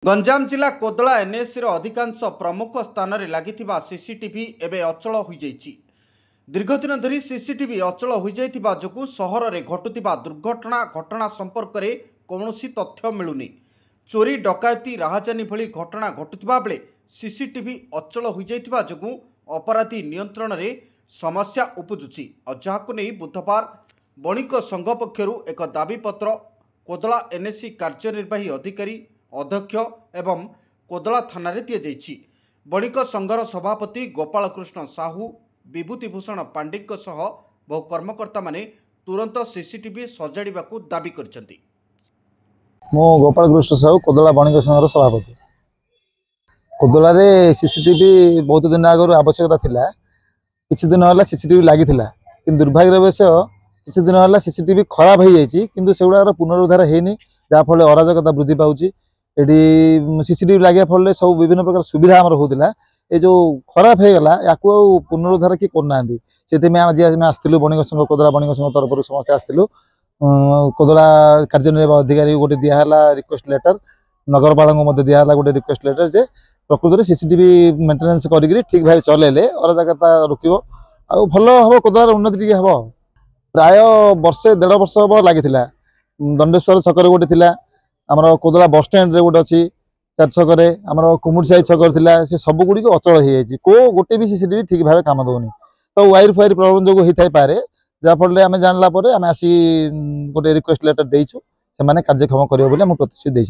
गंजाम जिला कोदला एनएसी अधिकांश प्रमुख स्थान में लगी सीसीटीवी एवं अचल हो दीर्घ दिन धरी सीसीटीवी अचल हो जो सहर में घटुवा दुर्घटना घटना संपर्क में कौन तथ्य मिलूनी। चोरी डकायती राहजानी भली घटना घटुवा बेले सीसीटीवी अचल हो जो अपराधी नियंत्रण में समस्या उपजुची और जहां नहीं बुधवार बणिक संघ पक्षर एक दाबीपत्र कोदला एनएसी कार्यनिर्वाही अधिकारी अध्यक्ष एवं कोदला थाना रे दिया जाइछि। बणिक संघर सभापति गोपाल कृष्ण साहू विभूतिभूषण पांडे सह बहु कर्मकर्ता माने तुरंत सीसीटीवी सजाड़ा दाबी करछन्ति। मो गोपाल कृष्ण साहू कोदला बणिक संघर सभापति। कोदला रे सीसीटीवी बहुत दिन आगर आवश्यकता थिला, किछि दिन होला सीसीटीवी लागि थिला, कि दुर्भाग्यवश किछि दिन होला सीसीटीवी खराब हो जाइछि, किंतु सेगुडा पुनरुद्धार हेनी, जा फल अराजकता वृद्धि पाउछि। एडी सीसीटीवी लगे फल सब विभिन्न प्रकार सुविधा आमर होता ये जो खराब हो गला या पुनरुद्धार किए करना से आसलु बणिक संघ कोदला बणिक संघ तरफ समस्त आसलु। कोदला कार्यनिर्वाही अधिकारी गोटे दिहला रिक्वेस्ट लेटर, नगरपाल दिहला गोटे रिक्वेस्ट लेटर जे प्रकृत में सीसीटीवी मेंटेनेंस करी ठीक भाव चलेले अराजकता रुक भल हम कोदलार उन्नति टी हम। प्राय वर्षे 1.5 वर्ष हम लगी दंडेश्वर छक गोटे थिला, आमर कोदला बस स्टैंड रे गोटे अच्छी 4 छक आमर कुमुरसाई छक से सब गुड़ी अचल हो जाए, को गोटे भी सीसीटीवी ठीक भाव काम दौनी। तो वायर फायर प्रॉब्लम जो होता है जहाँफल आम जानला आम आसी गोटे रिक्वेस्ट लेटर देचु, से कार्यक्षम करेंगे प्रतिश्रुति।